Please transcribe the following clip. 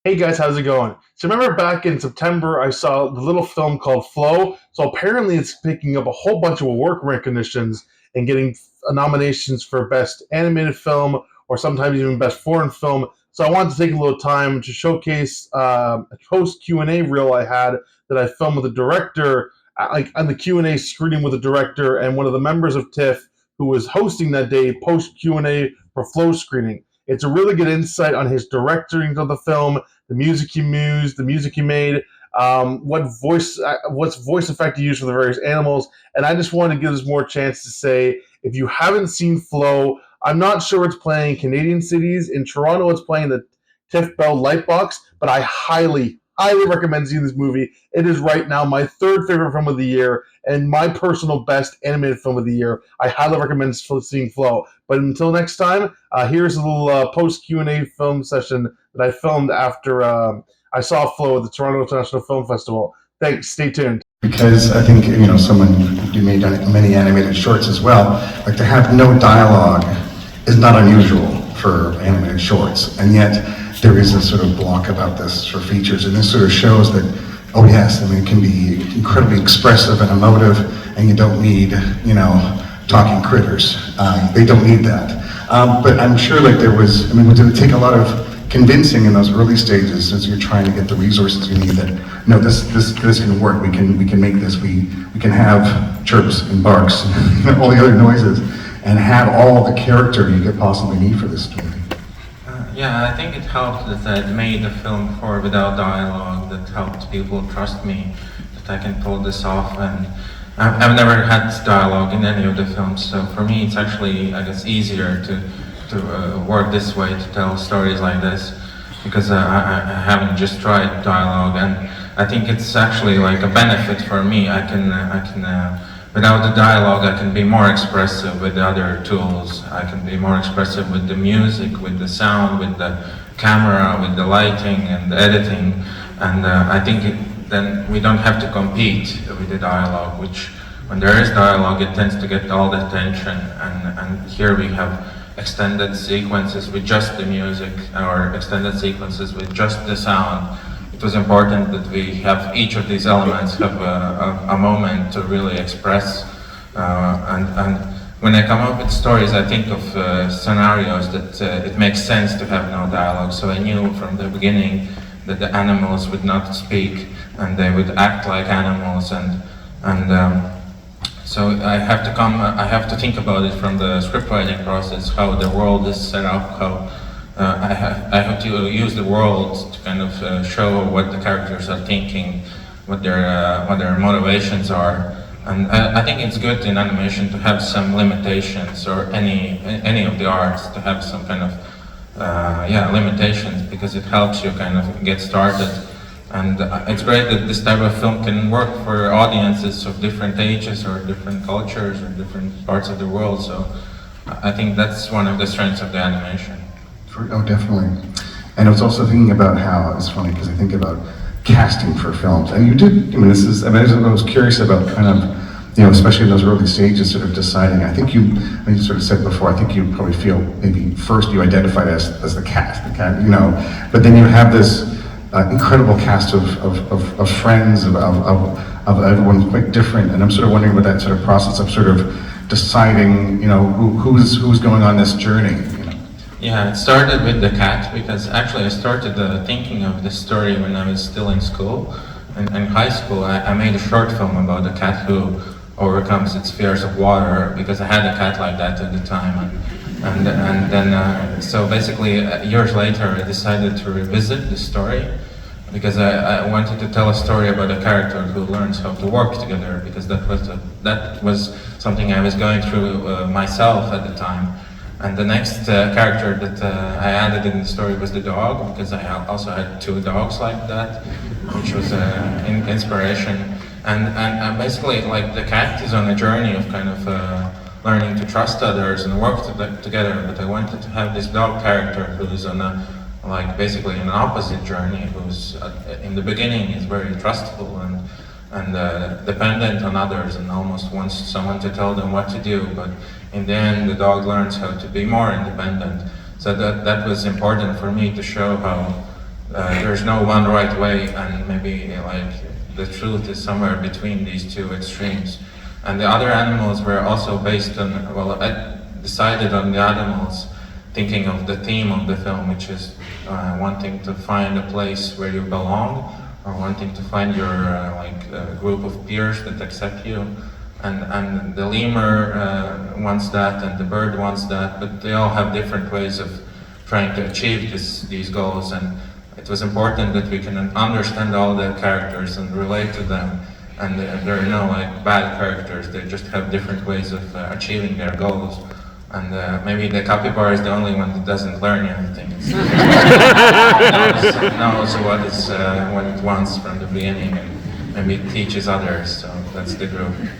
Hey guys, how's it going? So remember back in September, I saw the little film called Flow. So apparently, it's picking up a whole bunch of award recognitions and getting nominations for best animated film or sometimes even best foreign film. So I wanted to take a little time to showcase a post Q&A reel I had that I filmed with the director, like on the Q&A screening with the director and one of the members of TIFF who was hosting that day post Q&A for Flow screening. It's a really good insight on his directing of the film, the music he mused, the music he made, what's voice effect he used for the various animals, and I just want to give us more chance to say if you haven't seen Flow, I'm not sure it's playing Canadian cities. In Toronto, it's playing the TIFF Bell Lightbox, but I highly recommend seeing this movie. It is right now my third favorite film of the year and my personal best animated film of the year. I highly recommend seeing Flow. But until next time, here's a little post Q&A film session that I filmed after I saw Flow at the Toronto International Film Festival. Thanks. Stay tuned. Because I think, someone you made many animated shorts as well, like to have no dialogue is not unusual for animated shorts, and yet there is a sort of block about this for features, and this sort of shows that, oh yes, I mean, it can be incredibly expressive and emotive, and you don't need, talking critters. They don't need that. But I'm sure like did it take a lot of convincing in those early stages as you're trying to get the resources you need that, no, this can work, we can make this, we can have chirps and barks and all the other noises and have all the character you could possibly need for this story. Yeah, I think it helped that I made a film for without dialogue, that helped people trust me, that I can pull this off, and I've never had dialogue in any of the films, so for me it's actually, I guess, easier to work this way, to tell stories like this, because I haven't just tried dialogue, and I think it's actually like a benefit for me. I can without the dialogue, I can be more expressive with the other tools. I can be more expressive with the music, with the sound, with the camera, with the lighting and the editing, and I think then we don't have to compete with the dialogue, which when there is dialogue, it tends to get all the attention, and here we have extended sequences with just the music, or extended sequences with just the sound. It was important that we have each of these elements have a moment to really express. And when I come up with stories, I think of scenarios that it makes sense to have no dialogue. So I knew from the beginning that the animals would not speak and they would act like animals, and so I have to think about it from the script writing process, how the world is set up, how I have to use the world to kind of show what the characters are thinking, what their motivations are. And I think it's good in animation to have some limitations, or any of the arts to have some kind of limitations, because it helps you kind of get started. And it's great that this type of film can work for audiences of different ages or different cultures or different parts of the world. So I think that's one of the strengths of the animation. Oh, definitely. And I was also thinking about how, it's funny because I think about casting for films. And you did, I was curious about kind of, especially in those early stages, sort of deciding, I think you sort of said before, I think you probably feel maybe first you identified as the cat, but then you have this incredible cast of friends, of everyone's quite different, and I'm sort of wondering about that sort of process of sort of deciding, who's going on this journey. Yeah, it started with the cat, because actually I started thinking of this story when I was still in school. In high school, I made a short film about a cat who overcomes its fears of water, because I had a cat like that at the time. And then, so basically, years later, I decided to revisit the story, because I wanted to tell a story about a character who learns how to work together, because that was something I was going through myself at the time. And the next character that I added in the story was the dog, because I also had two dogs like that, which was an inspiration. And basically, like, the cat is on a journey of kind of learning to trust others and work together, but I wanted to have this dog character who's on basically an opposite journey, who's in the beginning is very trustful and dependent on others and almost wants someone to tell them what to do, but in the end the dog learns how to be more independent. So that was important for me to show there's no one right way, and maybe like the truth is somewhere between these two extremes. And the other animals were also based on, well, I decided on the animals thinking of the theme of the film, which is wanting to find a place where you belong, or wanting to find your group of peers that accept you. And the lemur wants that, and the bird wants that, but they all have different ways of trying to achieve these goals. And it was important that we can understand all the characters and relate to them. And there are no like bad characters; they just have different ways of achieving their goals. And maybe the capybara is the only one that doesn't learn anything. It knows what it wants from the beginning, and maybe it teaches others. So that's the group.